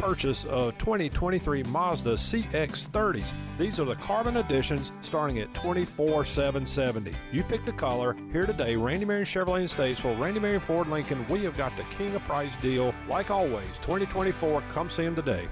purchase of 2023 Mazda CX-30s. These are the carbon editions starting at $24,770. You pick the color. Here today, Randy Marion Chevrolet and Statesville, Randy Marion Ford Lincoln. We have got the king of price deal. Like always, 2024, come see them today.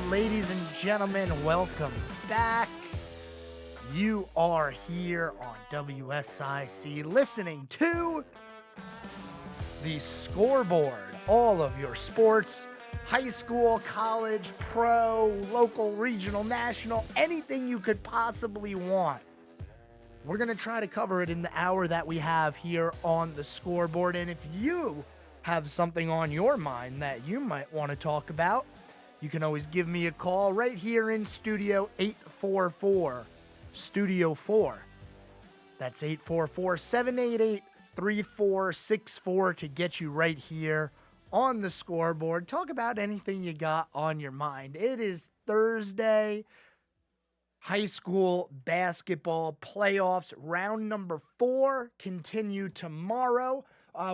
Ladies and gentlemen, welcome back. You are here on WSIC listening to the Scoreboard. All of your sports, high school, college, pro, local, regional, national, anything you could possibly want. We're going to try to cover it in the hour that we have here on the Scoreboard. And if you have something on your mind that you might want to talk about, you can always give me a call right here in Studio 844, Studio 4. That's 844-788-3464 to get you right here on the Scoreboard. Talk about anything you got on your mind. It is Thursday. High school basketball playoffs, round number 4, continue tomorrow.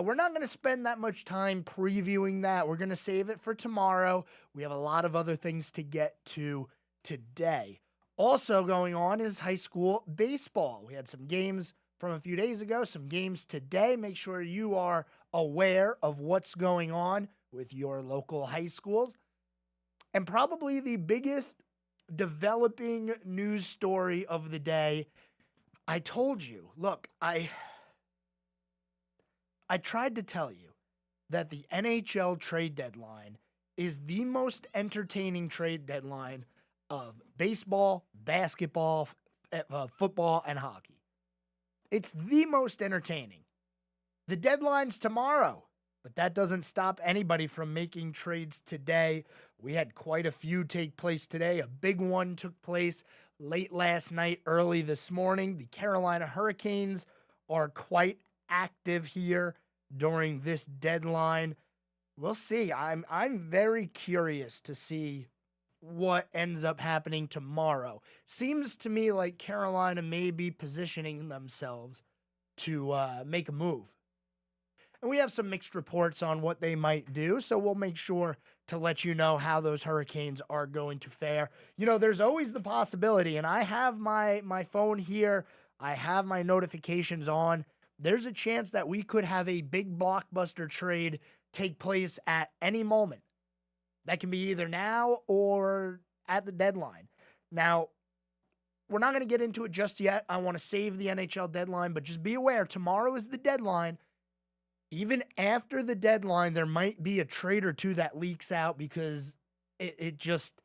We're not going to spend that much time previewing that. We're going to save it for tomorrow. We have a lot of other things to get to today. Also going on is high school baseball. We had some games from a few days ago, some games today. Make sure you are aware of what's going on with your local high schools. And probably the biggest developing news story of the day. I told you, look, I tried to tell you that the NHL trade deadline is the most entertaining trade deadline of baseball, basketball, football, and hockey. It's the most entertaining. The deadline's tomorrow, but that doesn't stop anybody from making trades today. We had quite a few take place today. A big one took place late last night, early this morning. The Carolina Hurricanes are quite active here during this deadline. We'll see. I'm very curious to see what ends up happening tomorrow. Seems to me like Carolina may be positioning themselves to make a move. And we have some mixed reports on what they might do, so we'll make sure to let you know how those Hurricanes are going to fare. You know, there's always the possibility, and I have my phone here. I have my notifications on. There's a chance that we could have a big blockbuster trade take place at any moment. That can be either now or at the deadline. Now, we're not going to get into it just yet. I want to save the NHL deadline, but just be aware, tomorrow is the deadline. Even after the deadline, there might be a trade or two that leaks out because it just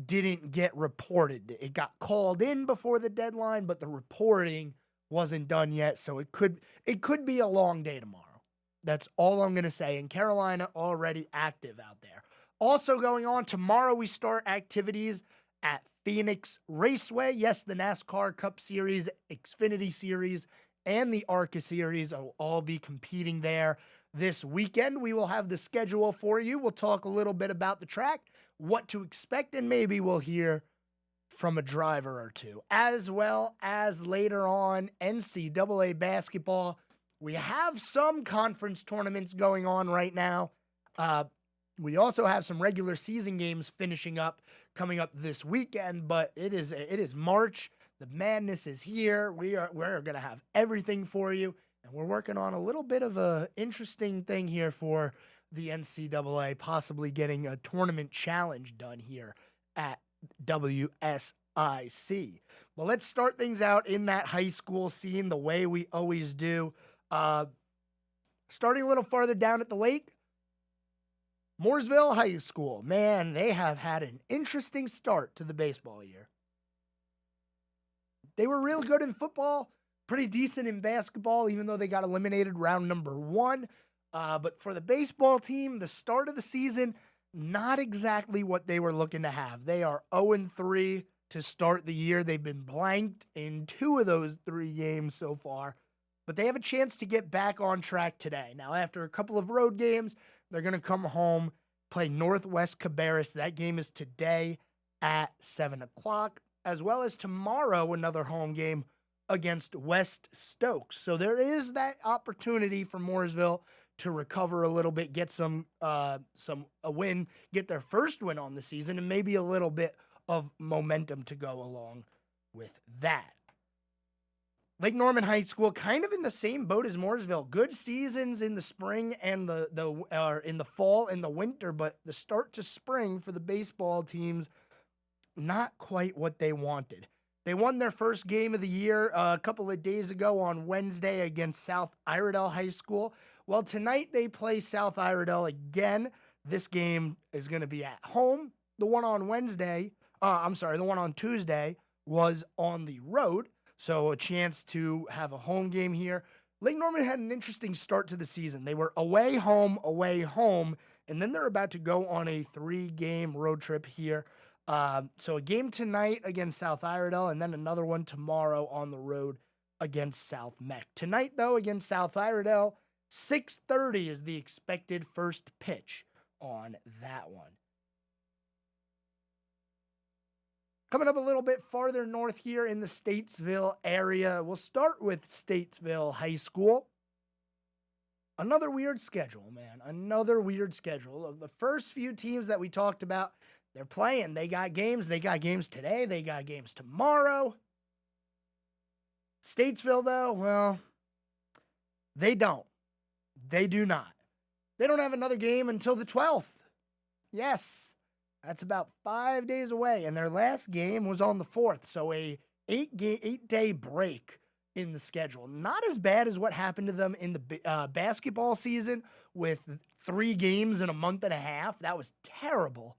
didn't get reported. It got called in before the deadline, but the reporting wasn't done yet, so it could be a long day tomorrow. That's all I'm going to say. And Carolina already active out there. Also going on, tomorrow we start activities at Phoenix Raceway. Yes, the NASCAR Cup Series, Xfinity Series, and the ARCA Series will all be competing there this weekend. We will have the schedule for you. We'll talk a little bit about the track, what to expect, and maybe we'll hear from a driver or two. As well as later on, NCAA basketball. We have some conference tournaments going on right now. We also have some regular season games coming up this weekend, but it is March. The madness is here. We're going to have everything for you, and we're working on a little bit of a interesting thing here for the NCAA, possibly getting a tournament challenge done here at WSIC. Well, let's start things out in that high school scene the way we always do. Starting a little farther down at the lake, Mooresville High School. Man, they have had an interesting start to the baseball year. They were real good in football, pretty decent in basketball, even though they got eliminated round number 1. But for the baseball team, the start of the season, not exactly what they were looking to have. They are 0-3 to start the year. They've been blanked in 2 of those 3 games so far. but they have a chance to get back on track today. Now, after a couple of road games, they're going to come home, play Northwest Cabarrus. That game is today at 7 o'clock, as well as tomorrow, another home game against West Stokes. So there is that opportunity for Mooresville to recover a little bit, get a win, get their first win on the season, and maybe a little bit of momentum to go along with that. Lake Norman High School, kind of in the same boat as Mooresville. Good seasons in the spring and in the fall and the winter, but the start to spring for the baseball teams, not quite what they wanted. They won their first game of the year a couple of days ago on Wednesday against South Iredell High School. Well, tonight they play South Iredell again. This game is going to be at home. The one on Tuesday was on the road, so a chance to have a home game here. Lake Norman had an interesting start to the season. They were away, home, and then they're about to go on a 3-game road trip here. So a game tonight against South Iredell, and then another one tomorrow on the road against South Meck. Tonight, though, against South Iredell, 6:30 is the expected first pitch on that one. Coming up a little bit farther north here in the Statesville area, we'll start with Statesville High School. Another weird schedule, man. Another weird schedule. Of the first few teams that we talked about, they're playing. They got games. They got games today. They got games tomorrow. Statesville, though, well, they don't. They do not. They don't have another game until the 12th. Yes, that's about 5 days away. And their last game was on the 4th. So a 8-day break in the schedule. Not as bad as what happened to them in the basketball season with 3 games in a month and a half. That was terrible.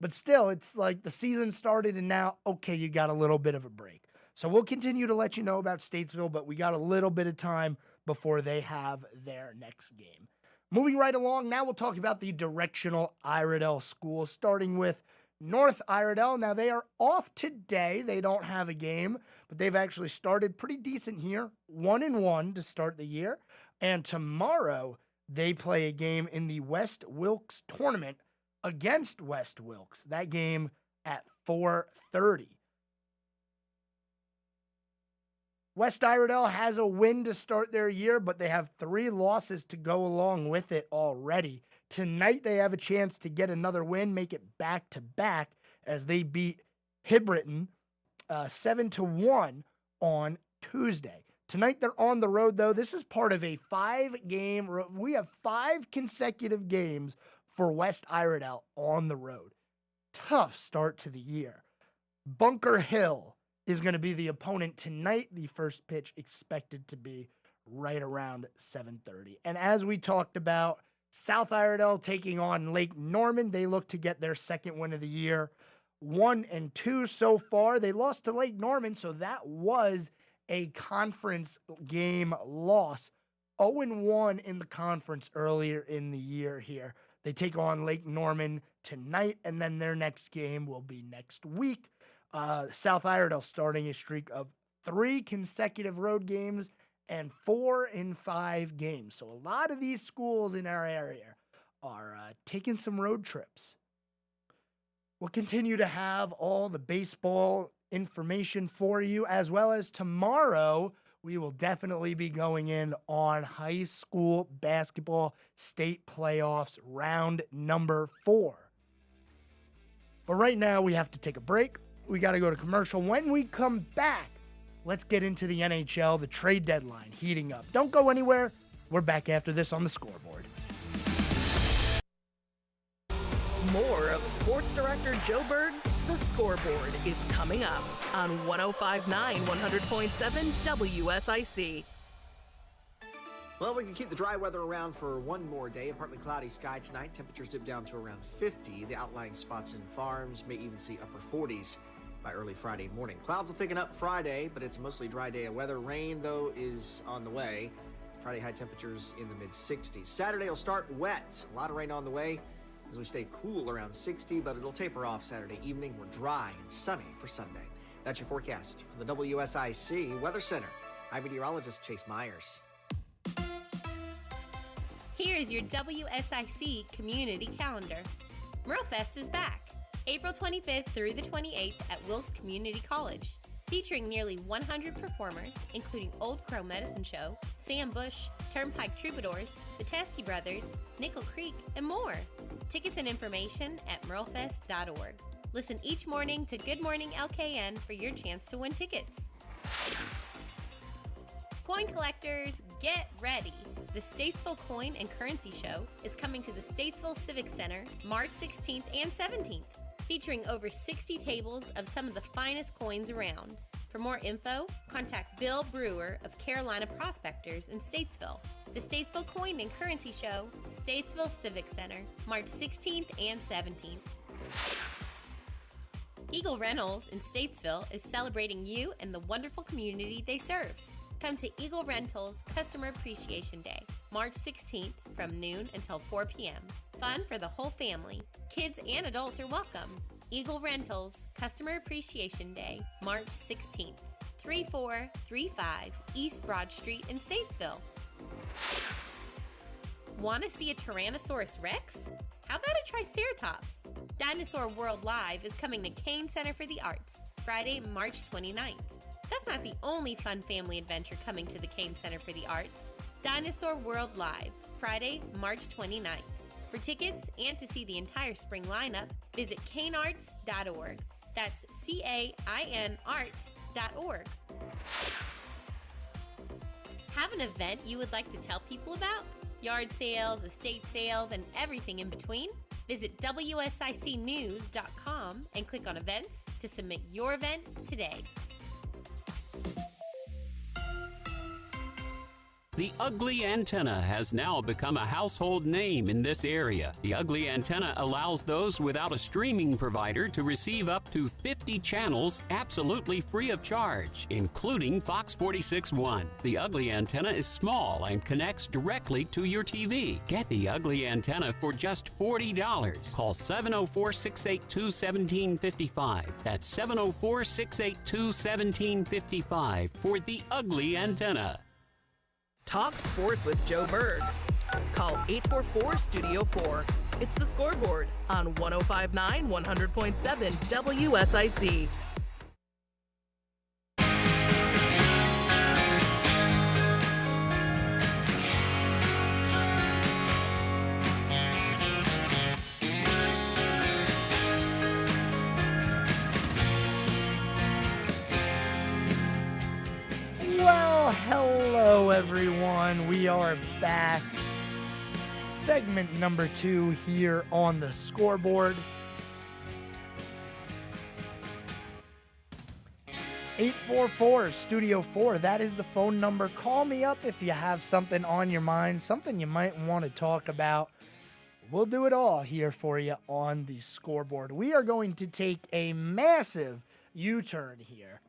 But still, it's like the season started and now, okay, you got a little bit of a break. So we'll continue to let you know about Statesville, but we got a little bit of time before they have their next game. Moving right along, now we'll talk about the directional Iredell schools, starting with North Iredell. Now, they are off today. They don't have a game, but they've actually started pretty decent here, 1-1 to start the year. And tomorrow, they play a game in the West Wilkes tournament against West Wilkes. That game at 4:30. West Iredell has a win to start their year, but they have 3 losses to go along with it already. Tonight, they have a chance to get another win, make it back-to-back as they beat Hibberton 7-1 on Tuesday. Tonight, they're on the road, though. This is part of a 5-game – we have 5 consecutive games for West Iredell on the road. Tough start to the year. Bunker Hill is going to be the opponent tonight. The first pitch expected to be right around 7:30. And as we talked about, South Iredell taking on Lake Norman. They look to get their second win of the year. 1-2 so far. They lost to Lake Norman, so that was a conference game loss. 0-1 in the conference earlier in the year here. They take on Lake Norman tonight, and then their next game will be next week. South Iredell starting a streak of 3 consecutive road games and 4 in 5 games. So a lot of these schools in our area are taking some road trips. We'll continue to have all the baseball information for you, as well as tomorrow we will definitely be going in on high school basketball state playoffs round number 4. But right now we have to take a break. We got to go to commercial. When we come back, let's get into the NHL, the trade deadline heating up. Don't go anywhere. We're back after this on the Scoreboard. More of Sports Director Joe Berg's The Scoreboard is coming up on 105.9, 100.7 WSIC. Well, we can keep the dry weather around for one more day. A partly cloudy sky tonight. Temperatures dip down to around 50. The outlying spots in farms may even see upper 40s by early Friday morning. Clouds will thicken up Friday, but it's a mostly dry day of weather. Rain, though, is on the way. Friday high temperatures in the mid-60s. Saturday will start wet. A lot of rain on the way as we stay cool around 60, but it'll taper off Saturday evening. We're dry and sunny for Sunday. That's your forecast from the WSIC Weather Center. I'm meteorologist Chase Myers. Here is your WSIC community calendar. MuralFest is back, April 25th through the 28th at Wilkes Community College, featuring nearly 100 performers, including Old Crow Medicine Show, Sam Bush, Turnpike Troubadours, the Teskey Brothers, Nickel Creek, and more. Tickets and information at muralfest.org. Listen each morning to Good Morning LKN for your chance to win tickets. Coin collectors, get ready! The Statesville Coin and Currency Show is coming to the Statesville Civic Center March 16th and 17th, featuring over 60 tables of some of the finest coins around. For more info, contact Bill Brewer of Carolina Prospectors in Statesville. The Statesville Coin and Currency Show, Statesville Civic Center, March 16th and 17th. Eagle Rentals in Statesville is celebrating you and the wonderful community they serve. Come to Eagle Rentals Customer Appreciation Day, March 16th from noon until 4 p.m. Fun for the whole family. Kids and adults are welcome. Eagle Rentals Customer Appreciation Day, March 16th, 3435 East Broad Street in Statesville. Want to see a Tyrannosaurus Rex? How about a Triceratops? Dinosaur World Live is coming to Kane Center for the Arts, Friday, March 29th. That's not the only fun family adventure coming to the Kane Center for the Arts. Dinosaur World Live, Friday, March 29th. For tickets and to see the entire spring lineup, visit canearts.org. That's CAIN arts.org. Have an event you would like to tell people about? Yard sales, estate sales, and everything in between? Visit WSICnews.com and click on events to submit your event today. The Ugly Antenna has now become a household name in this area. The Ugly Antenna allows those without a streaming provider to receive up to 50 channels absolutely free of charge, including Fox 46.1. The Ugly Antenna is small and connects directly to your TV. Get the Ugly Antenna for just $40. Call 704-682-1755. That's 704-682-1755 for the Ugly Antenna. Talk sports with Joe Berg. Call 844-STUDIO-4. It's the Scoreboard on 105.9 100.7 WSIC. Hello, everyone. We are back. Segment number 2 here on the Scoreboard. 844-STUDIO-4. That is the phone number. Call me up if you have something on your mind, something you might want to talk about. We'll do it all here for you on the Scoreboard. We are going to take a massive U-turn here.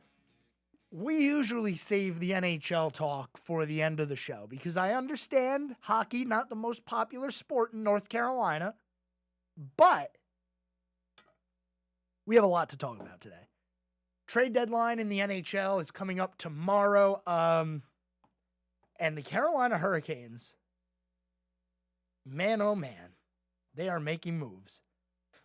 We usually save the NHL talk for the end of the show because I understand hockey, not the most popular sport in North Carolina, but we have a lot to talk about today. Trade deadline in the NHL is coming up tomorrow, and the Carolina Hurricanes, man, oh man, they are making moves.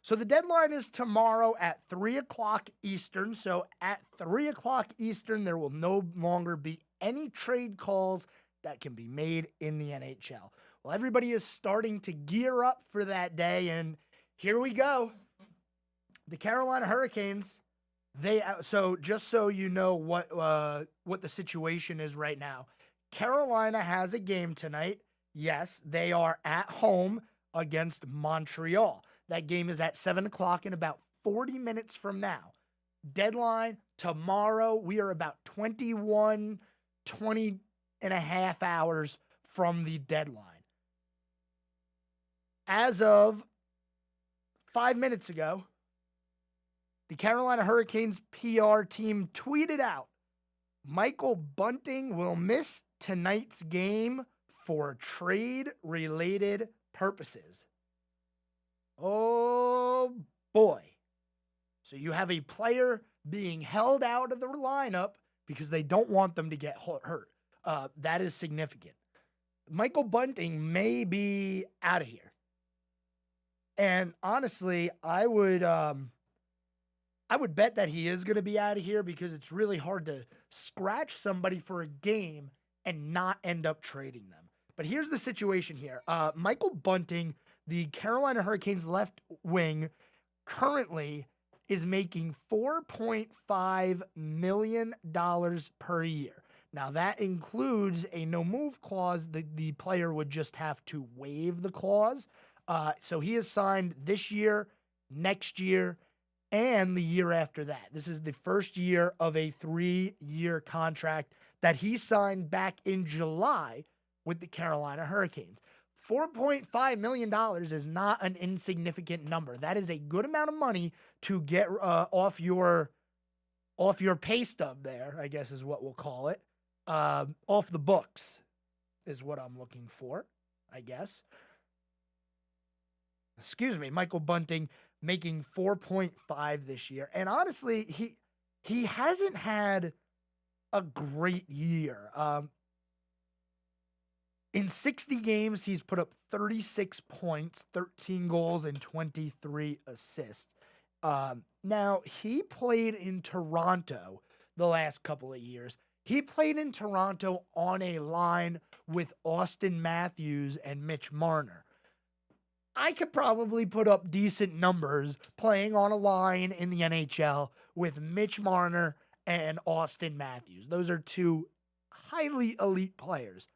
So the deadline is tomorrow at 3 o'clock Eastern. So at 3 o'clock Eastern, there will no longer be any trade calls that can be made in the NHL. Well, everybody is starting to gear up for that day, and here we go. The Carolina Hurricanes, so just so you know what the situation is right now. Carolina has a game tonight. Yes, they are at home against Montreal. That game is at 7 o'clock in about 40 minutes from now. Deadline tomorrow. We are about 20 and a half hours from the deadline. As of 5 minutes ago, the Carolina Hurricanes PR team tweeted out, Michael Bunting will miss tonight's game for trade-related purposes. Oh, boy. So you have a player being held out of the lineup because they don't want them to get hurt. That is significant. Michael Bunting may be out of here. And honestly, I would bet that he is going to be out of here because it's really hard to scratch somebody for a game and not end up trading them. But here's the situation here. Michael Bunting, the Carolina Hurricanes left wing, currently is making $4.5 million per year. Now, that includes a no-move clause. The player would just have to waive the clause. So he is signed this year, next year, and the year after that. This is the first year of a 3-year contract that he signed back in July with the Carolina Hurricanes. $4.5 million is not an insignificant number. That is a good amount of money to get off your pay stub there, I guess is what we'll call it. Off the books is what I'm looking for, I guess. Excuse me, Michael Bunting making 4.5 this year. And honestly, he hasn't had a great year. In 60 games, he's put up 36 points, 13 goals, and 23 assists. Now, he played in Toronto the last couple of years. He played in Toronto on a line with Austin Matthews and Mitch Marner. I could probably put up decent numbers playing on a line in the NHL with Mitch Marner and Austin Matthews. Those are two highly elite players.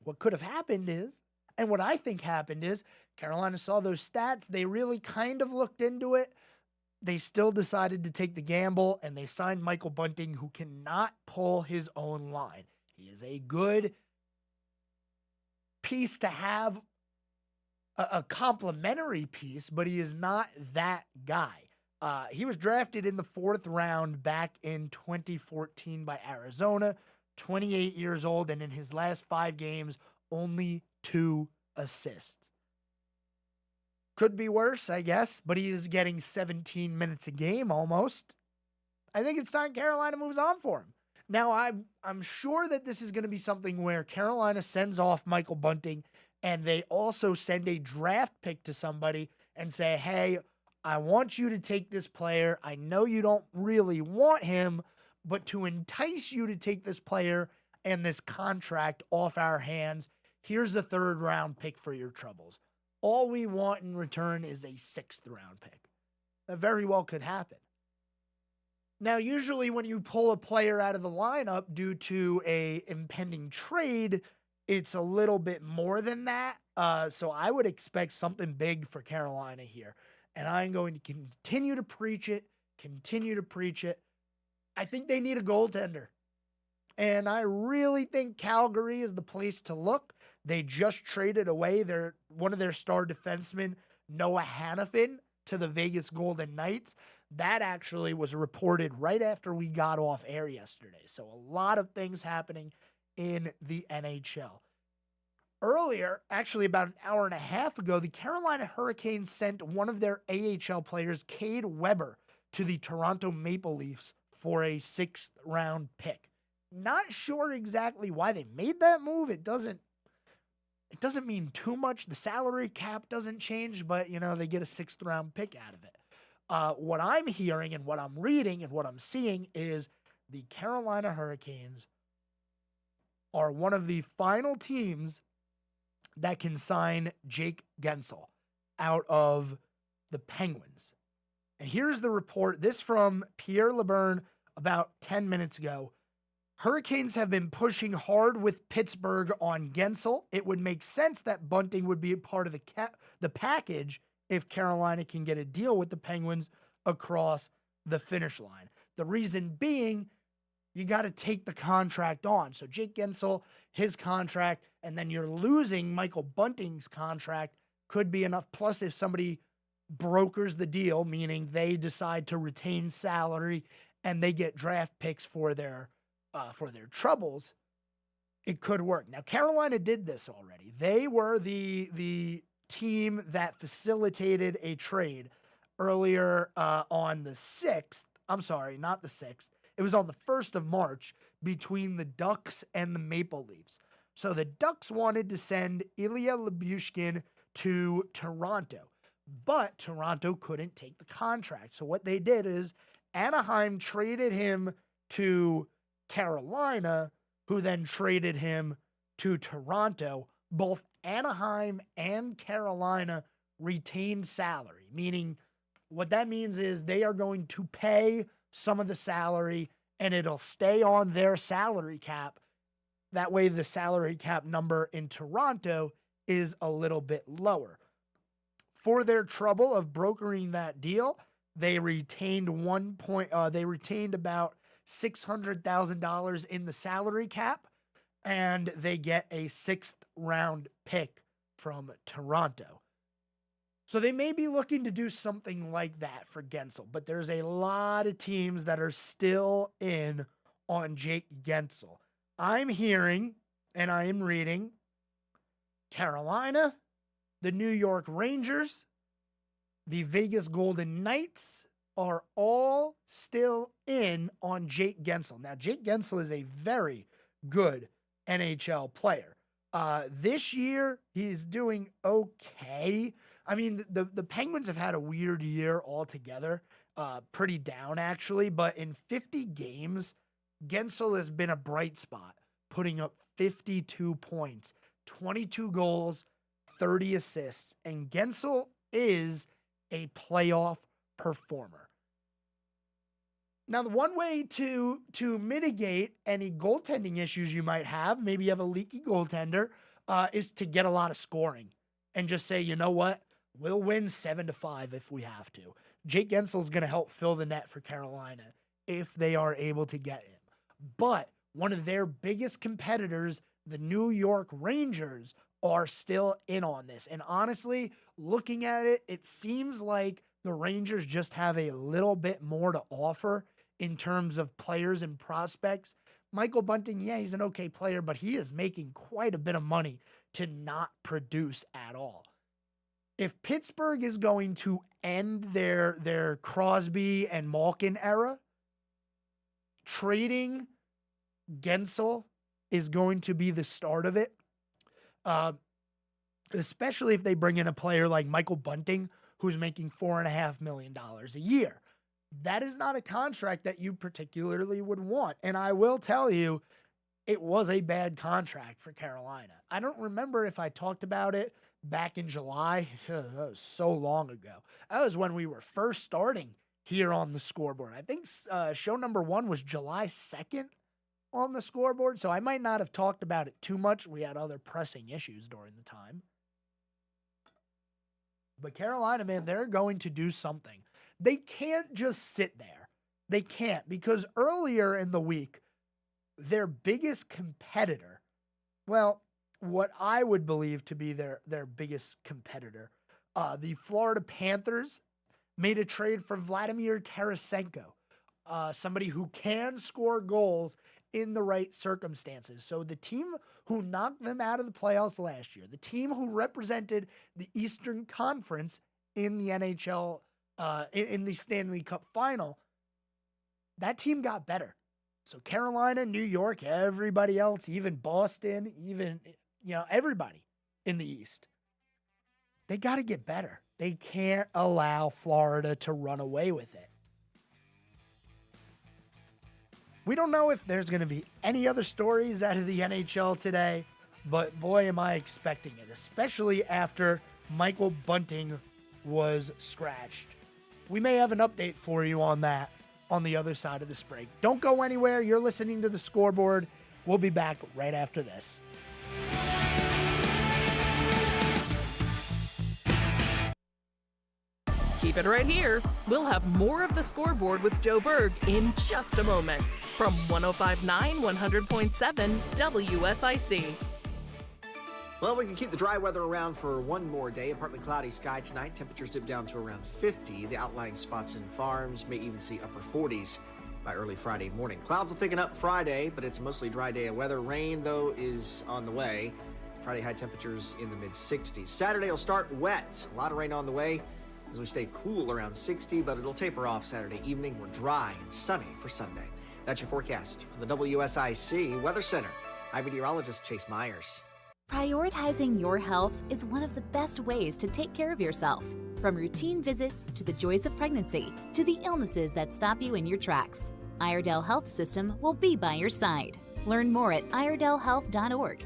What could have happened is, and what I think happened is, Carolina saw those stats. They really kind of looked into it. They still decided to take the gamble, and they signed Michael Bunting, who cannot pull his own line. He is a good piece to have, a complimentary piece, but he is not that guy. He was drafted in the 4th round back in 2014 by Arizona, 28 years old, and in his last 5 games, only 2 assists. Could be worse, I guess, but he is getting 17 minutes a game almost. I think it's time Carolina moves on for him. Now, I'm sure that this is going to be something where Carolina sends off Michael Bunting, and they also send a draft pick to somebody and say, hey, I want you to take this player. I know you don't really want him, but to entice you to take this player and this contract off our hands, here's the 3rd round pick for your troubles. All we want in return is a 6th round pick. That very well could happen. Now, usually when you pull a player out of the lineup due to a impending trade, it's a little bit more than that. So I would expect something big for Carolina here. And I'm going to continue to preach it. I think they need a goaltender. And I really think Calgary is the place to look. They just traded away one of their star defensemen, Noah Hannafin, to the Vegas Golden Knights. That actually was reported right after we got off air yesterday. So a lot of things happening in the NHL. Earlier, actually about an hour and a half ago, the Carolina Hurricanes sent one of their AHL players, Cade Weber, to the Toronto Maple Leafs for a 6th round pick. Not sure exactly why they made that move. It doesn't mean too much. The salary cap doesn't change, but they get a 6th round pick out of it. What I'm hearing and what I'm reading and what I'm seeing is the Carolina Hurricanes are one of the final teams that can sign Jake Gensel out of the Penguins. And here's the report. This from Pierre LeBrun about 10 minutes ago. Hurricanes have been pushing hard with Pittsburgh on Gensel. It would make sense that Bunting would be a part of the package if Carolina can get a deal with the Penguins across the finish line. The reason being, you got to take the contract on. So Jake Gensel, his contract, and then you're losing Michael Bunting's contract could be enough. Plus, if somebody brokers the deal, meaning they decide to retain salary and they get draft picks for their troubles, it could work. Now, Carolina did this already. They were the team that facilitated a trade earlier on the 6th. I'm sorry, not the 6th. It was on the 1st of March between the Ducks and the Maple Leafs. So the Ducks wanted to send Ilya Lyubushkin to Toronto, but Toronto couldn't take the contract. So what they did is Anaheim traded him to Carolina, who then traded him to Toronto. Both Anaheim and Carolina retained salary, meaning what that means is they are going to pay some of the salary and it'll stay on their salary cap. That way the salary cap number in Toronto is a little bit lower. For their trouble of brokering that deal, they retained about $600,000 in the salary cap, and they get a 6th round pick from Toronto. So they may be looking to do something like that for Gensel, but there's a lot of teams that are still in on Jake Gensel. I'm hearing and I am reading Carolina, the New York Rangers, the Vegas Golden Knights are all still in on Jake Gensel. Now, Jake Gensel is a very good NHL player. This year, he's doing okay. I mean, the Penguins have had a weird year altogether, pretty down actually, but in 50 games, Gensel has been a bright spot, putting up 52 points, 22 goals, 30 assists, and Gensel is a playoff performer. Now, the one way to mitigate any goaltending issues you might have, maybe you have a leaky goaltender, is to get a lot of scoring and just say, you know what, we'll win 7-5 if we have to. Jake Gensel is going to help fill the net for Carolina if they are able to get him. But one of their biggest competitors, the New York Rangers, are still in on this. And honestly, looking at it, it seems like the Rangers just have a little bit more to offer in terms of players and prospects. Michael Bunting, yeah, he's an okay player, but he is making quite a bit of money to not produce at all. If Pittsburgh is going to end their Crosby and Malkin era, trading Gensel is going to be the start of it. Especially if they bring in a player like Michael Bunting, who's making $4.5 million a year. That is not a contract that you particularly would want. And I will tell you, it was a bad contract for Carolina. I don't remember if I talked about it back in July. That was so long ago. That was when we were first starting here on the Scoreboard. I think show number 1 was July 2nd on the Scoreboard, so I might not have talked about it too much. We had other pressing issues during the time. But Carolina, man, they're going to do something. They can't just sit there. They can't, because earlier in the week, their biggest competitor, well, what I would believe to be their biggest competitor, the Florida Panthers, made a trade for Vladimir Tarasenko, somebody who can score goals in the right circumstances. So the team who knocked them out of the playoffs last year, the team who represented the Eastern Conference in the NHL, in the Stanley Cup final, that team got better. So Carolina, New York, everybody else, even Boston, even, everybody in the East, they got to get better. They can't allow Florida to run away with it. We don't know if there's going to be any other stories out of the NHL today, but boy, am I expecting it, especially after Michael Bunting was scratched. We may have an update for you on that on the other side of this break. Don't go anywhere. You're listening to the Scoreboard. We'll be back right after this. Keep it right here. We'll have more of the Scoreboard with Joe Berg in just a moment from 105.9 100.7 WSIC. Well, we can keep the dry weather around for one more day. A partly cloudy sky tonight. Temperatures dip down to around 50. The outlying spots in farms may even see upper 40s by early Friday morning. Clouds will thicken up Friday, but it's a mostly dry day of weather. Rain, though, is on the way. Friday high temperatures in the mid-60s. Saturday will start wet. A lot of rain on the way as we stay cool around 60, but it'll taper off Saturday evening. We're dry and sunny for Sunday. That's your forecast from the WSIC Weather Center. I'm meteorologist Chase Myers. Prioritizing your health is one of the best ways to take care of yourself. From routine visits to the joys of pregnancy to the illnesses that stop you in your tracks, Iredell Health System will be by your side. Learn more at iredellhealth.org.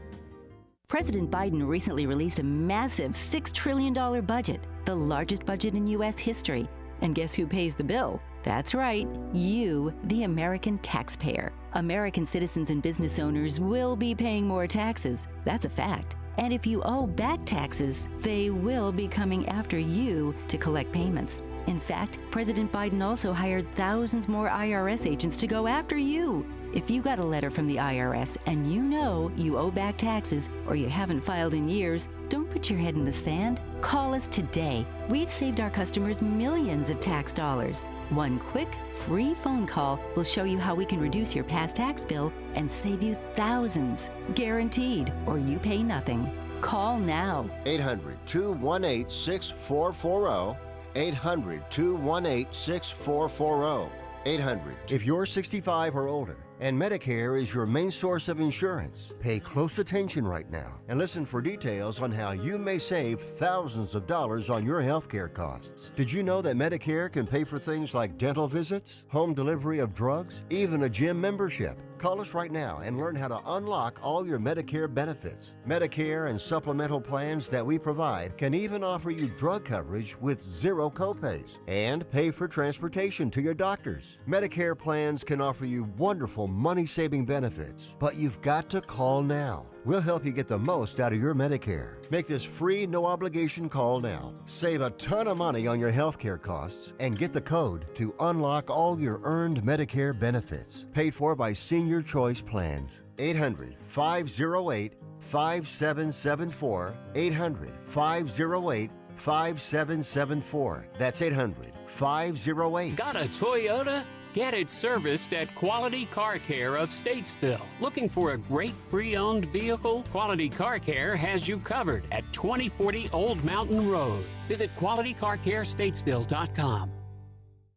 President Biden recently released a massive $6 trillion budget, the largest budget in U.S. history. And guess who pays the bill? That's right, you, the American taxpayer. American citizens and business owners will be paying more taxes. That's a fact. And if you owe back taxes, they will be coming after you to collect payments. In fact, President Biden also hired thousands more IRS agents to go after you. If you got a letter from the IRS and you know you owe back taxes or you haven't filed in years, don't put your head in the sand. Call us today. We've saved our customers millions of tax dollars. One quick, free phone call will show you how we can reduce your past tax bill and save you thousands. Guaranteed, or you pay nothing. Call now. 800-218-6440. 800-218-6440. 800. If you're 65 or older and Medicare is your main source of insurance, pay close attention right now and listen for details on how you may save thousands of dollars on your health care costs. Did you know that Medicare can pay for things like dental visits, home delivery of drugs, even a gym membership? Call us right now and learn how to unlock all your Medicare benefits. Medicare and supplemental plans that we provide can even offer you drug coverage with zero copays and pay for transportation to your doctors. Medicare plans can offer you wonderful money-saving benefits, but you've got to call now. We'll help you get the most out of your Medicare. Make this free, no-obligation call now. Save a ton of money on your health care costs and get the code to unlock all your earned Medicare benefits. Paid for by Senior Choice Plans. 800-508-5774. 800-508-5774. That's 800-508. Got a Toyota? Get it serviced at Quality Car Care of Statesville. Looking for a great pre-owned vehicle? Quality Car Care has you covered at 2040 Old Mountain Road. Visit qualitycarcarestatesville.com.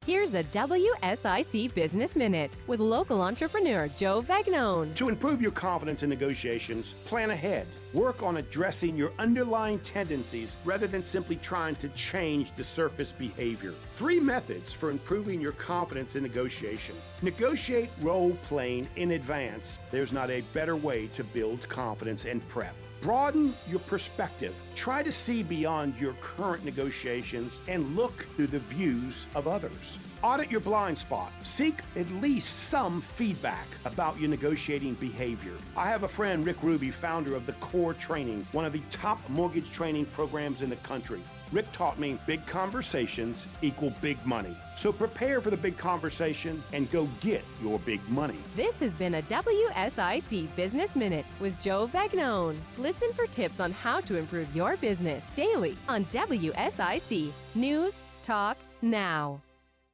Here's a WSIC Business Minute with local entrepreneur Joe Vagnone. To improve your confidence in negotiations, plan ahead. Work on addressing your underlying tendencies rather than simply trying to change the surface behavior. 3 methods for improving your confidence in negotiation. Negotiate role-playing in advance. There's not a better way to build confidence and prep. Broaden your perspective. Try to see beyond your current negotiations and look through the views of others. Audit your blind spot. Seek at least some feedback about your negotiating behavior. I have a friend, Rick Ruby, founder of the Core Training, one of the top mortgage training programs in the country. Rick taught me big conversations equal big money. So prepare for the big conversation and go get your big money. This has been a WSIC Business Minute with Joe Vagnone. Listen for tips on how to improve your business daily on WSIC. News, talk, now.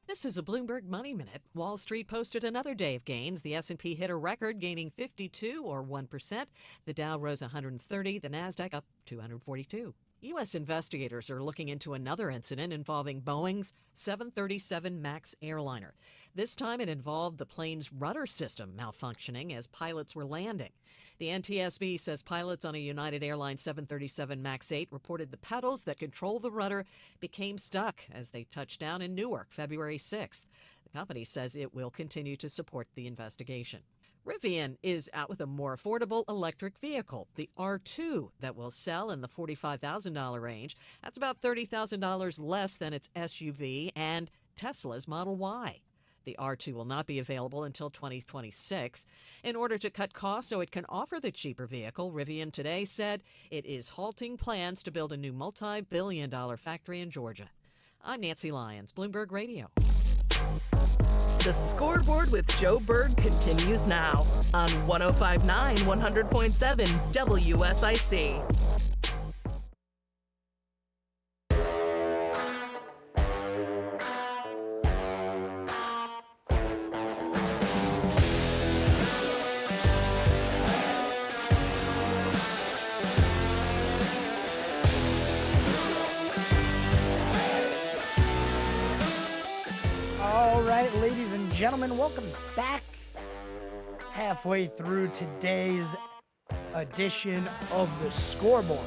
This is a Bloomberg Money Minute. Wall Street posted another day of gains. The S&P hit a record, gaining 52 or 1%. The Dow rose 130, the Nasdaq up 242. U.S. investigators are looking into another incident involving Boeing's 737 MAX airliner. This time it involved the plane's rudder system malfunctioning as pilots were landing. The NTSB says pilots on a United Airlines 737 MAX 8 reported the pedals that control the rudder became stuck as they touched down in Newark February 6th. The company says it will continue to support the investigation. Rivian is out with a more affordable electric vehicle, the R2, that will sell in the $45,000 range. That's about $30,000 less than its SUV and Tesla's Model Y. The R2 will not be available until 2026. In order to cut costs so it can offer the cheaper vehicle, Rivian today said it is halting plans to build a new multi-billion-dollar factory in Georgia. I'm Nancy Lyons, Bloomberg Radio. The Scoreboard with Joe Berg continues now on 105.9 100.7 WSIC. All right, ladies and gentlemen, welcome back halfway through today's edition of the Scoreboard.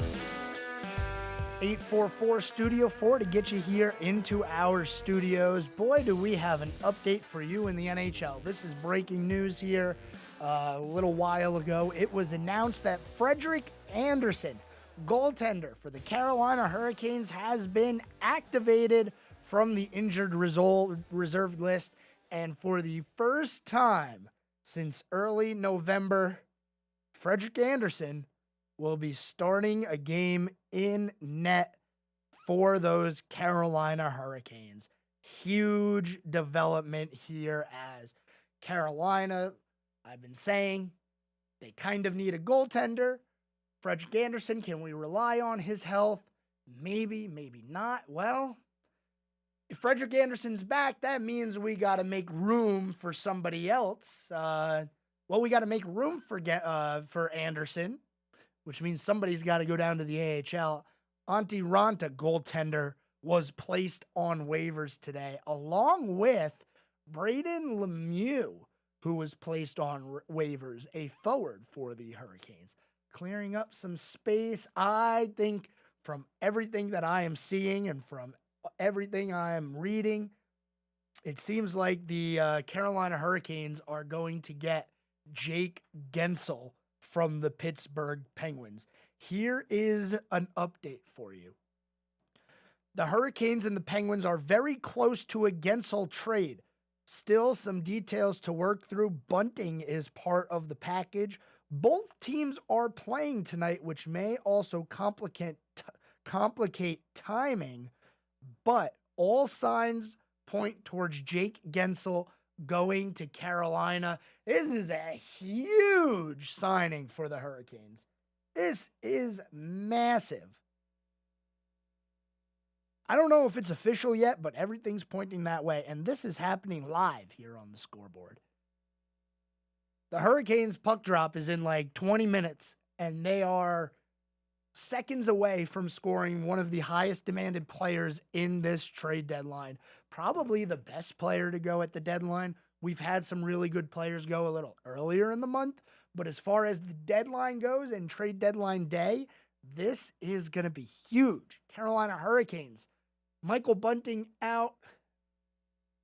844 Studio 4 to get you here into our studios. Boy, do we have an update for you in the NHL. This is breaking news here. A little while ago, it was announced that Frederik Andersen, goaltender for the Carolina Hurricanes, has been activated from the injured reserve list. And for the first time since early November, Frederik Andersen will be starting a game in net for those Carolina Hurricanes. Huge development here as Carolina, I've been saying, they kind of need a goaltender. Frederik Andersen, can we rely on his health? Maybe, maybe not. Well, if Frederik Andersen's back, that means we got to make room for somebody else. We got to make room for Andersen, which means somebody's got to go down to the AHL. Antti Ranta, goaltender, was placed on waivers today, along with Braden Lemieux, who was placed on waivers, a forward for the Hurricanes. Clearing up some space, I think, from everything that I am seeing and from everything I am reading, it seems like the Carolina Hurricanes are going to get Jake Gensel from the Pittsburgh Penguins. Here is an update for you. The Hurricanes and the Penguins are very close to a Gensel trade. Still some details to work through. Bunting is part of the package. Both teams are playing tonight, which may also complicate timing, but all signs point towards Jake Gensel going to Carolina. This is a huge signing for the Hurricanes. This is massive. I don't know if it's official yet, but everything's pointing that way, and this is happening live here on the Scoreboard. The Hurricanes puck drop is in like 20 minutes, and they are seconds away from scoring one of the highest demanded players in this trade deadline. Probably the best player to go at the deadline. We've had some really good players go a little earlier in the month, but as far as the deadline goes and trade deadline day, this is going to be huge. Carolina Hurricanes, Michael Bunting out,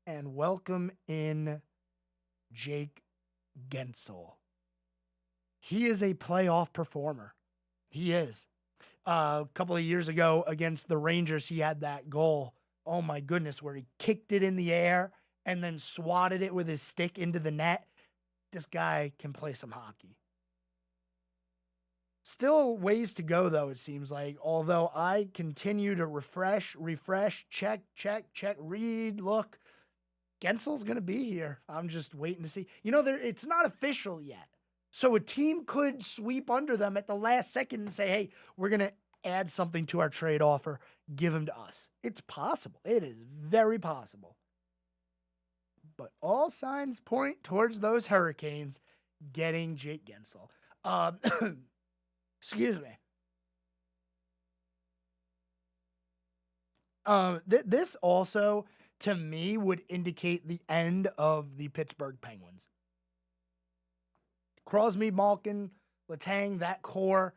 and welcome in Jake Gensel. He is a playoff performer. He is. A couple of years ago against the Rangers, he had that goal. Oh my goodness, where he kicked it in the air and then swatted it with his stick into the net. This guy can play some hockey. Still ways to go, though, it seems like. Although I continue to refresh, check, read, look. Gensel's going to be here. I'm just waiting to see. You know, it's not official yet. So a team could sweep under them at the last second and say, hey, we're going to add something to our trade offer. Give him to us. It's possible. It is very possible. But all signs point towards those Hurricanes getting Jake Gensel. Excuse me. This also, to me, would indicate the end of the Pittsburgh Penguins. Crosby, Malkin, Letang, that core,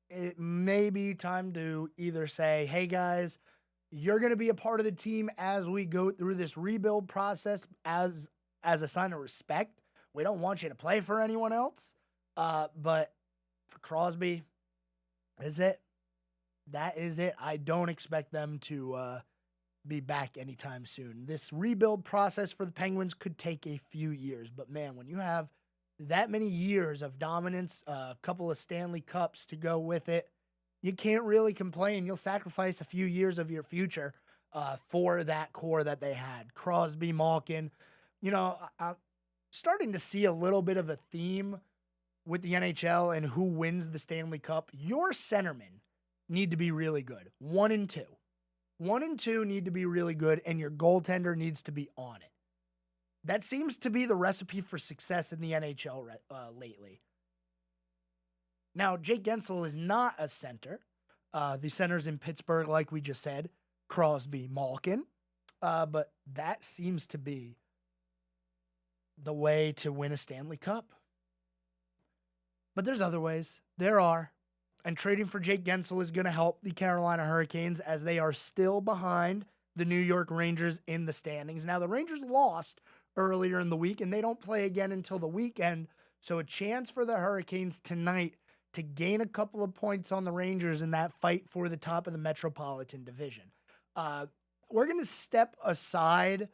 it may be time to either say, hey, guys, you're going to be a part of the team as we go through this rebuild process as a sign of respect. We don't want you to play for anyone else. But for Crosby, that is it. I don't expect them to be back anytime soon. This rebuild process for the Penguins could take a few years. But, man, when you have that many years of dominance, a couple of Stanley Cups to go with it, you can't really complain. You'll sacrifice a few years of your future for that core that they had. Crosby, Malkin. You know, I'm starting to see a little bit of a theme with the NHL and who wins the Stanley Cup. Your centermen need to be really good. 1 and 2. 1 and 2 need to be really good, and your goaltender needs to be on it. That seems to be the recipe for success in the NHL lately. Now, Jake Gensel is not a center. The centers in Pittsburgh, like we just said, Crosby, Malkin. But that seems to be the way to win a Stanley Cup. But there's other ways. There are. And trading for Jake Gensel is going to help the Carolina Hurricanes as they are still behind the New York Rangers in the standings. Now, the Rangers lost earlier in the week, and they don't play again until the weekend. So a chance for the Hurricanes tonight to gain a couple of points on the Rangers in that fight for the top of the Metropolitan Division. We're going to step aside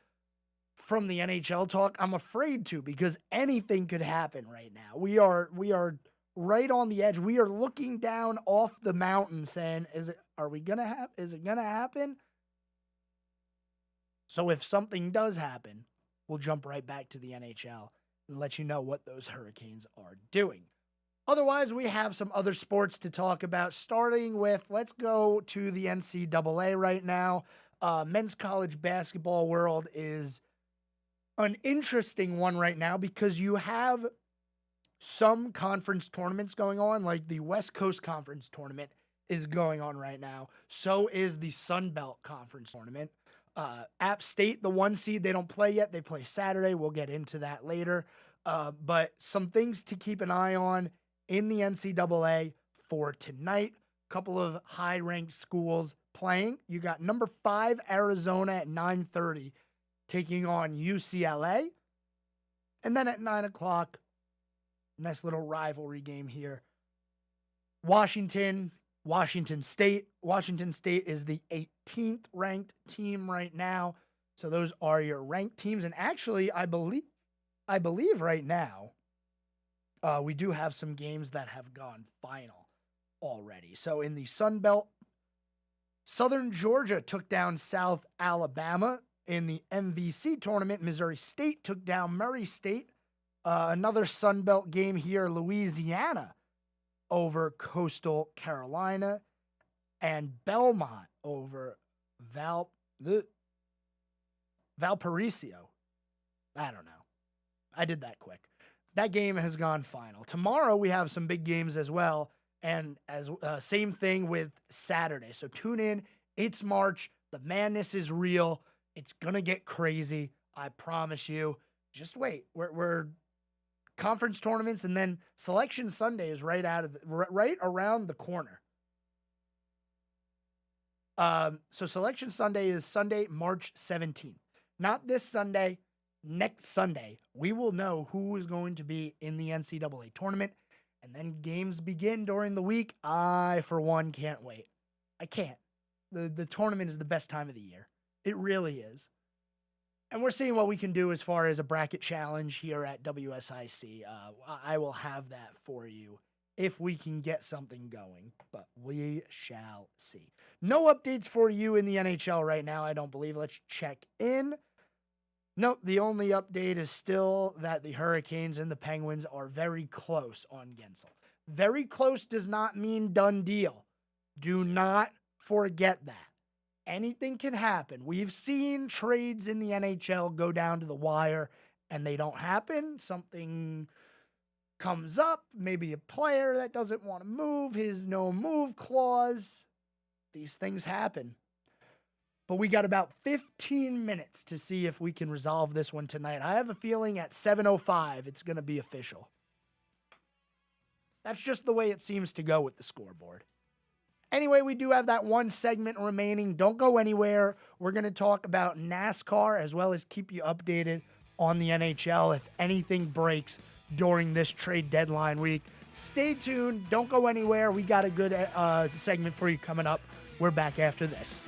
from the NHL talk. I'm afraid to, because anything could happen right now. We are right on the edge. We are looking down off the mountain saying, is it going to happen? So if something does happen, we'll jump right back to the NHL and let you know what those Hurricanes are doing. Otherwise, we have some other sports to talk about, starting with, let's go to the NCAA right now. Men's college basketball world is an interesting one right now because you have some conference tournaments going on, like the West Coast Conference tournament is going on right now. So is the Sun Belt Conference tournament. App State, the 1 seed, they don't play yet. They play Saturday. We'll get into that later. But some things to keep an eye on in the NCAA for tonight. A couple of high-ranked schools playing. You got number 5 Arizona at 9:30 taking on UCLA. And then at 9 o'clock, nice little rivalry game here. Washington State. Washington State is the 18th ranked team right now. So those are your ranked teams. And actually, I believe right now, we do have some games that have gone final already. So in the Sun Belt, Southern Georgia took down South Alabama. In the MVC tournament, Missouri State took down Murray State. Another Sun Belt game here, Louisiana over Coastal Carolina, and Belmont over Valparaiso. I don't know. I did that quick. That game has gone final. Tomorrow we have some big games as well, and as same thing with Saturday. So tune in. It's March. The madness is real. It's gonna get crazy. I promise you. Just wait. We're conference tournaments, and then Selection Sunday is right around the corner. So Selection Sunday is Sunday, March 17th. Not this Sunday, next Sunday. We will know who is going to be in the NCAA tournament, and then games begin during the week. I, for one, can't wait. I can't. The tournament is the best time of the year. It really is. And we're seeing what we can do as far as a bracket challenge here at WSIC. I will have that for you if we can get something going, but we shall see. No updates for you in the NHL right now, I don't believe. Let's check in. Nope, the only update is still that the Hurricanes and the Penguins are very close on Gensel. Very close does not mean done deal. Do not forget that. Anything can happen. We've seen trades in the NHL go down to the wire and they don't happen. Something comes up, maybe a player that doesn't want to move, his no move clause. These things happen. But we got about 15 minutes to see if we can resolve this one tonight. I have a feeling at 7:05 it's going to be official. That's just the way it seems to go with the scoreboard. Anyway, we do have that one segment remaining. Don't go anywhere. We're going to talk about NASCAR as well as keep you updated on the NHL if anything breaks during this trade deadline week. Stay tuned. Don't go anywhere. We got a good segment for you coming up. We're back after this.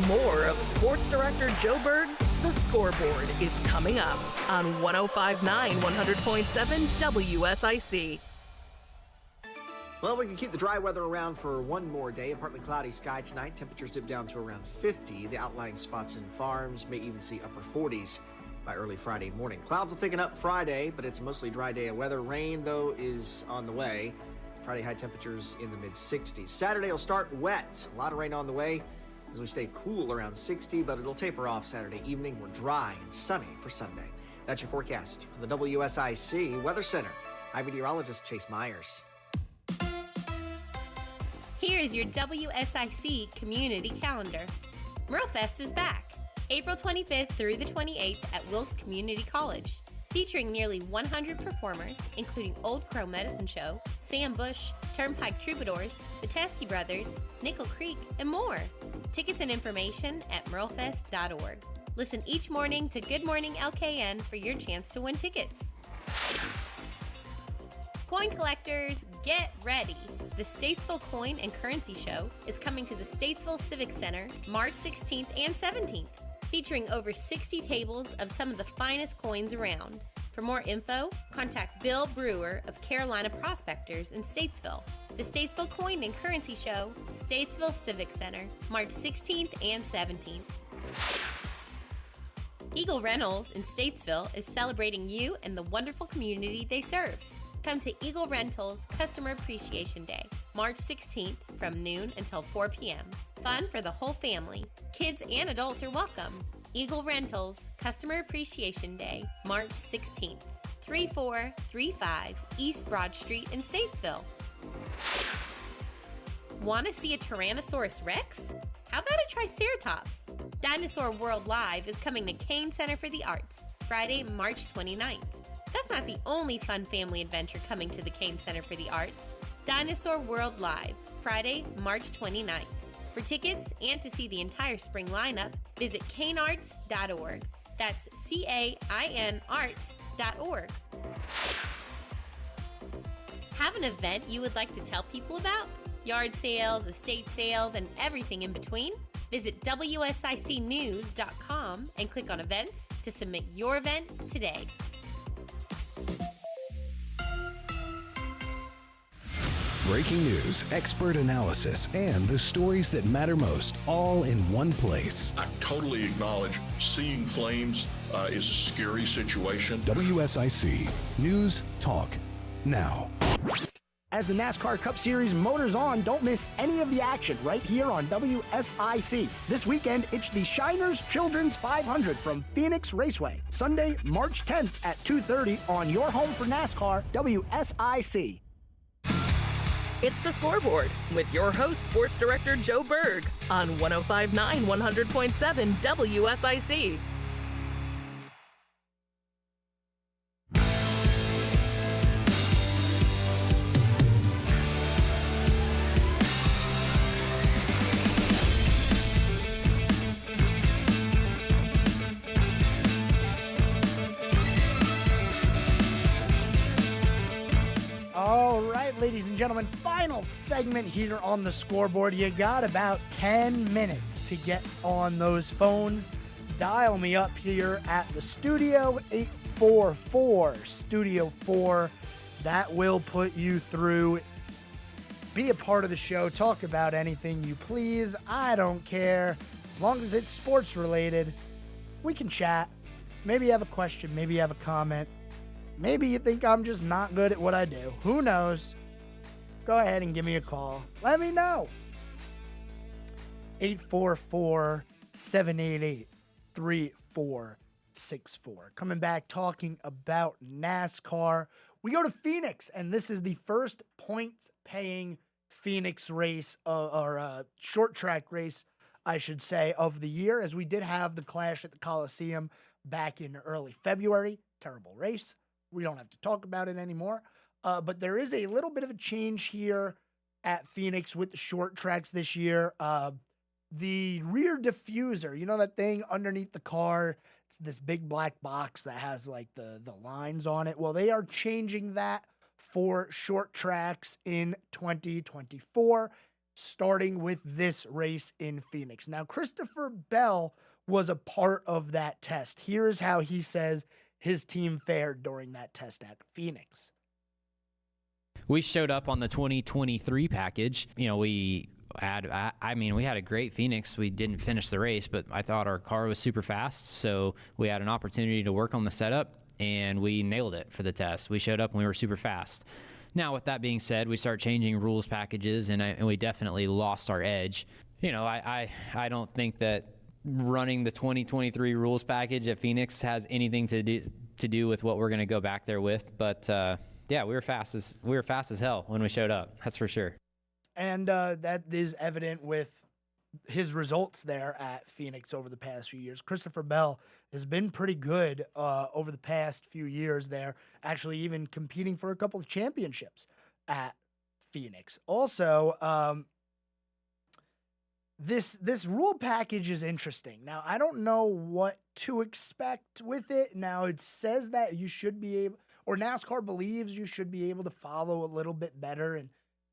More of Sports Director Joe Berg's The Scoreboard is coming up on 105.9 100.7 WSIC. Well, we can keep the dry weather around for one more day. A partly cloudy sky tonight. Temperatures dip down to around 50. The outlying spots in farms may even see upper 40s by early Friday morning. Clouds will thicken up Friday, but it's a mostly dry day of weather. Rain, though, is on the way. Friday high temperatures in the mid-60s. Saturday will start wet. A lot of rain on the way. as we stay cool around 60, but it'll taper off Saturday evening. We're dry and sunny for Sunday. That's your forecast from the WSIC Weather Center. I'm meteorologist Chase Myers. Here is your WSIC community calendar. MuralFest is back, April 25th through the 28th at Wilkes Community College, featuring nearly 100 performers, including Old Crow Medicine Show, Sam Bush, Turnpike Troubadours, the Teskey Brothers, Nickel Creek, and more. Tickets and information at muralfest.org. Listen each morning to Good Morning LKN for your chance to win tickets. Coin collectors, get ready! The Statesville Coin and Currency Show is coming to the Statesville Civic Center March 16th and 17th, featuring over 60 tables of some of the finest coins around. For more info, contact Bill Brewer of Carolina Prospectors in Statesville. The Statesville Coin and Currency Show, Statesville Civic Center, March 16th and 17th. Eagle Rentals in Statesville is celebrating you and the wonderful community they serve. Come to Eagle Rentals Customer Appreciation Day, March 16th from noon until 4 p.m. Fun for the whole family. Kids and adults are welcome. Eagle Rentals Customer Appreciation Day, March 16th, 3435 East Broad Street in Statesville. Want to see a Tyrannosaurus Rex? How about a Triceratops? Dinosaur World Live is coming to Kane Center for the Arts, Friday, March 29th. That's not the only fun family adventure coming to the Kane Center for the Arts. Dinosaur World Live, Friday, March 29th. For tickets and to see the entire spring lineup, visit canearts.org. That's CAIN arts.org. Have an event you would like to tell people about? Yard sales, estate sales, and everything in between? Visit WSICnews.com and click on events to submit your event today. Breaking news, expert analysis, and the stories that matter most, all in one place. I totally acknowledge seeing flames is a scary situation. WSIC News Talk Now. As the NASCAR Cup Series motors on, don't miss any of the action right here on WSIC. This weekend, it's the Shiners Children's 500 from Phoenix Raceway. Sunday, March 10th at 2:30 on your home for NASCAR, WSIC. It's the Scoreboard with your host, Sports Director Joe Berg on 105.9 100.7 WSIC. All right, ladies and gentlemen, final segment here on the Scoreboard. You got about 10 minutes to get on those phones. Dial me up here at the studio, 844-STUDIO-4. That will put you through. Be a part of the show. Talk about anything you please. I don't care. As long as it's sports related, we can chat. Maybe you have a question. Maybe you have a comment. Maybe you think I'm just not good at what I do. Who knows? Go ahead and give me a call. Let me know. 844-788-3464. Coming back talking about NASCAR. We go to Phoenix, and this is the first points-paying Phoenix race, or short track race, I should say, of the year, as we did have the clash at the Coliseum back in early February. Terrible race. We don't have to talk about it anymore. But there is a little bit of a change here at Phoenix with the short tracks this year. The rear diffuser, you know that thing underneath the car? It's this big black box that has like the lines on it. Well, they are changing that for short tracks in 2024, starting with this race in Phoenix. Now, Christopher Bell was a part of that test. Here is how he says his team fared during that test at Phoenix. We showed up on the 2023 package. You know, we had a great Phoenix. We didn't finish the race, but I thought our car was super fast, so we had an opportunity to work on the setup, and we nailed it for the test. We showed up and we were super fast. Now, with that being said, we start changing rules packages, and we definitely lost our edge. I don't think that running the 2023 rules package at Phoenix has anything to do with what we're going to go back there with. But we were fast as hell when we showed up. That's for sure. And that is evident with his results there at Phoenix over the past few years. Christopher Bell has been pretty good over the past few years there, actually even competing for a couple of championships at Phoenix. Also, this rule package is interesting. Now, I don't know what to expect with it. Now, it says that you should be able, or NASCAR believes you should be able to follow a little bit better and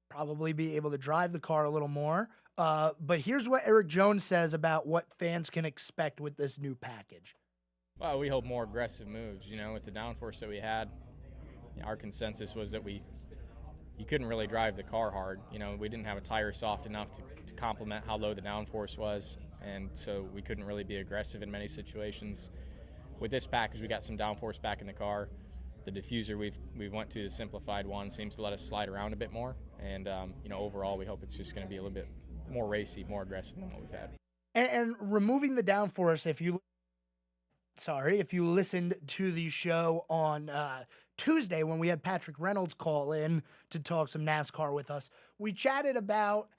probably be able to drive the car a little more. But here's what Eric Jones says about what fans can expect with this new package. Well, we hope more aggressive moves. With the downforce that we had, our consensus was that you couldn't really drive the car hard. We didn't have a tire soft enough to complement how low the downforce was, and so we couldn't really be aggressive in many situations. With this package, we got some downforce back in the car. The diffuser we went to the simplified one seems to let us slide around a bit more, and overall we hope it's just going to be a little bit more racy, more aggressive than what we've had. And removing the downforce, if you listened to the show on Tuesday when we had Patrick Reynolds call in to talk some NASCAR with us, we chatted about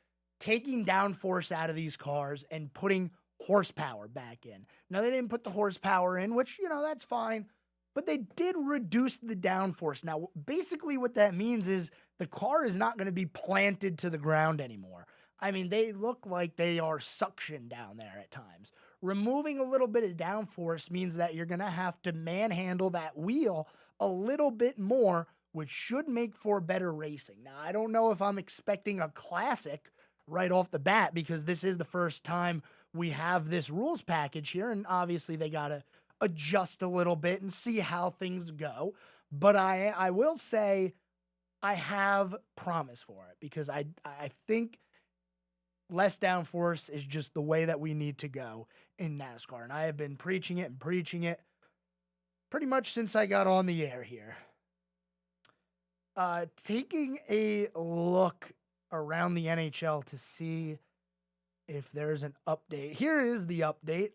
taking downforce out of these cars and putting horsepower back in. Now, they didn't put the horsepower in, which, that's fine, but they did reduce the downforce. Now, basically what that means is the car is not going to be planted to the ground anymore. I mean, they look like they are suctioned down there at times. Removing a little bit of downforce means that you're going to have to manhandle that wheel a little bit more, which should make for better racing. Now, I don't know if I'm expecting a classic right off the bat because this is the first time we have this rules package here, and obviously they got to adjust a little bit and see how things go. But I will say I have promise for it because I think less downforce is just the way that we need to go in NASCAR. And I have been preaching it pretty much since I got on the air here. Taking a look around the NHL to see if there's an update. Here is the update.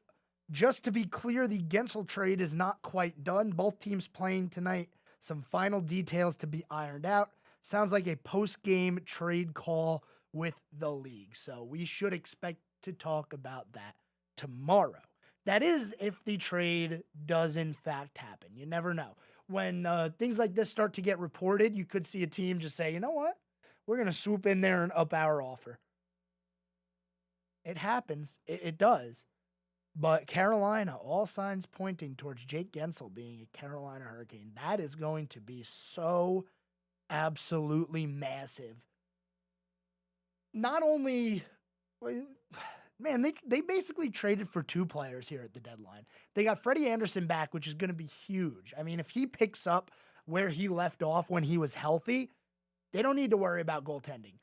Just to be clear, the Gensel trade is not quite done. Both teams playing tonight. Some final details to be ironed out. Sounds like a post-game trade call with the league. So we should expect to talk about that tomorrow. That is if the trade does in fact happen. You never know. When things like this start to get reported, you could see a team just say, you know what? We're going to swoop in there and up our offer. It happens. It does. But Carolina, all signs pointing towards Jake Gensel being a Carolina Hurricane. That is going to be so absolutely massive. Not only, man, they basically traded for two players here at the deadline. They got Freddie Anderson back, which is going to be huge. I mean, if he picks up where he left off when he was healthy, they don't need to worry about goaltending.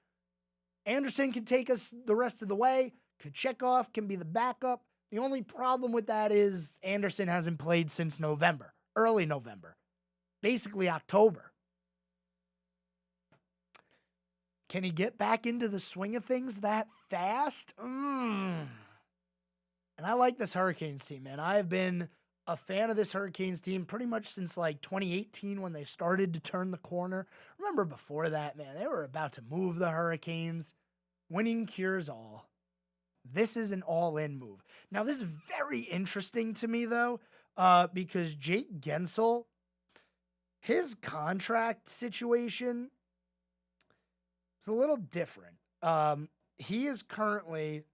Anderson can take us the rest of the way. Kochetkov can be the backup. The only problem with that is Anderson hasn't played since November, early November, basically October. Can he get back into the swing of things that fast? And I like this Hurricanes team, man. I have been a fan of this Hurricanes team pretty much since like 2018 when they started to turn the corner. Remember before that, man, they were about to move the Hurricanes. Winning cures all. This is an all-in move. Now, this is very interesting to me, though, because Jake Gensel, his contract situation is a little different. He is currently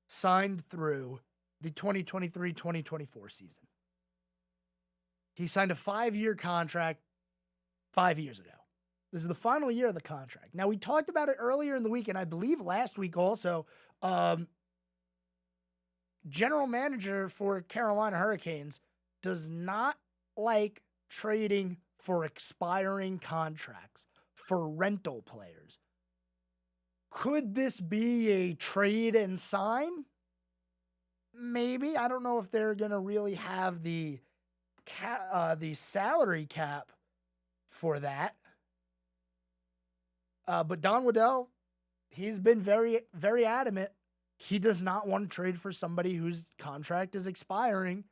signed through the 2023-2024 season. He signed a 5-year contract 5 years ago. This is the final year of the contract. Now, we talked about it earlier in the week, and I believe last week also. General manager for Carolina Hurricanes does not like trading for expiring contracts for rental players. Could this be a trade and sign? Maybe. I don't know if they're going to really have the salary cap for that. But Don Waddell, he's been very, very adamant he does not want to trade for somebody whose contract is expiring,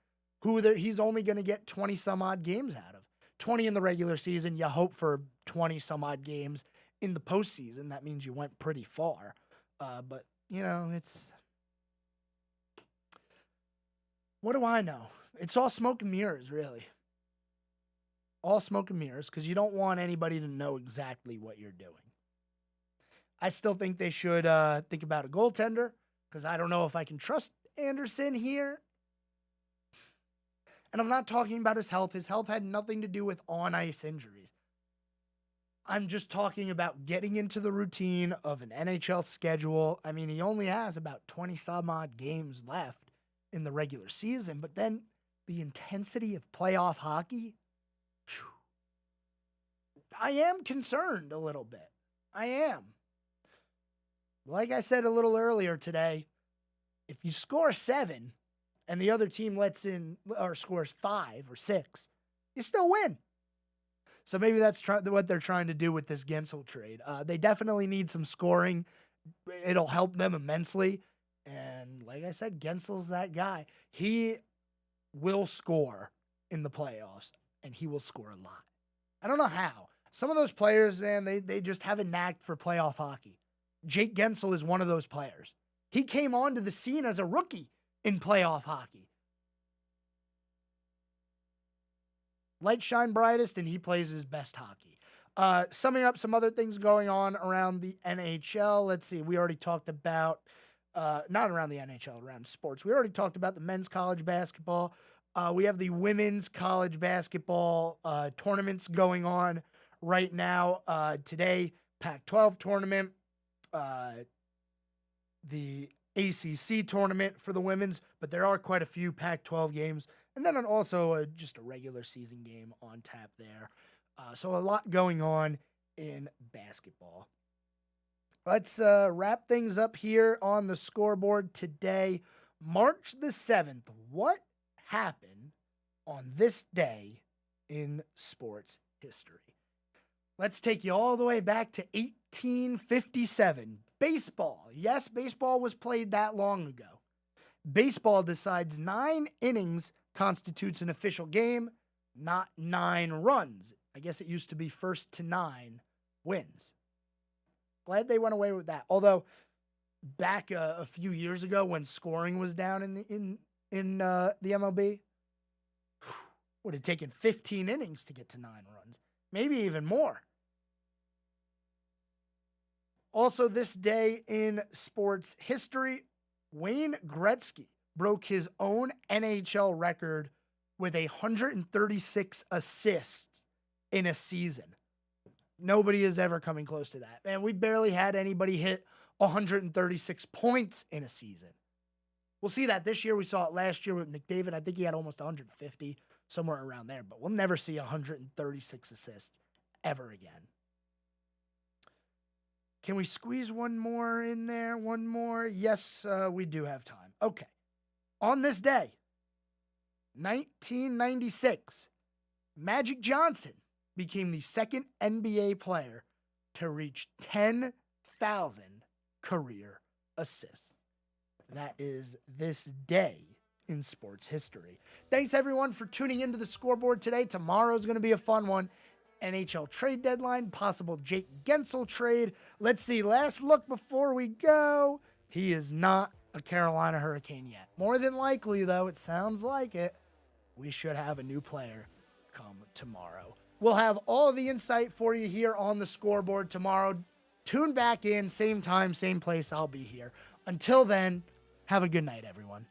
he's only going to get 20 some odd games out of. 20 in the regular season. You hope for 20 some odd games in the postseason. That means you went pretty far. But, it's... What do I know? It's all smoke and mirrors, really. All smoke and mirrors, because you don't want anybody to know exactly what you're doing. I still think they should think about a goaltender, because I don't know if I can trust Anderson here. And I'm not talking about his health. His health had nothing to do with on-ice injuries. I'm just talking about getting into the routine of an NHL schedule. I mean, he only has about 20-some-odd games left in the regular season, but then the intensity of playoff hockey, I am concerned a little bit. I am. Like I said a little earlier today, if you score 7 and the other team lets in or scores 5 or 6, you still win. So maybe that's what they're trying to do with this Gensel trade. They definitely need some scoring. It'll help them immensely. And like I said, Gensel's that guy. He will score in the playoffs, and he will score a lot. I don't know how. Some of those players, man, they just have a knack for playoff hockey. Jake Gensel is one of those players. He came onto the scene as a rookie in playoff hockey. Light shine brightest, and he plays his best hockey. Summing up some other things going on around the NHL. Let's see. We already talked about, not around the NHL, around sports. We already talked about the men's college basketball. We have the women's college basketball tournaments going on right now. Today, Pac-12 tournament, the ACC tournament for the women's, but there are quite a few Pac-12 games, and then also just a regular season game on tap there. So a lot going on in basketball. Let's wrap things up here on the scoreboard today, March the 7th. What happened on this day in sports history? Let's take you all the way back to 1857. Baseball. Yes, baseball was played that long ago. Baseball decides 9 innings constitutes an official game, not 9 runs. I guess it used to be first to 9 wins. Glad they went away with that. Although back a few years ago when scoring was down in the MLB, would have taken 15 innings to get to 9 runs, maybe even more. Also this day in sports history, Wayne Gretzky broke his own NHL record with 136 assists in a season. Nobody is ever coming close to that. Man, we barely had anybody hit 136 points in a season. We'll see that this year. We saw it last year with McDavid. I think he had almost 150, somewhere around there. But we'll never see 136 assists ever again. Can we squeeze one more in there? One more? Yes, we do have time. Okay. On this day, 1996, Magic Johnson became the second NBA player to reach 10,000 career assists. That is this day in sports history. Thanks, everyone, for tuning into the scoreboard today. Tomorrow's going to be a fun one. NHL trade deadline, possible Jake Gensel trade. Let's see, last look before we go. He is not a Carolina Hurricane yet. More than likely, though, it sounds like it, we should have a new player come tomorrow. We'll have all the insight for you here on the scoreboard tomorrow. Tune back in, same time, same place. I'll be here. Until then, have a good night, everyone.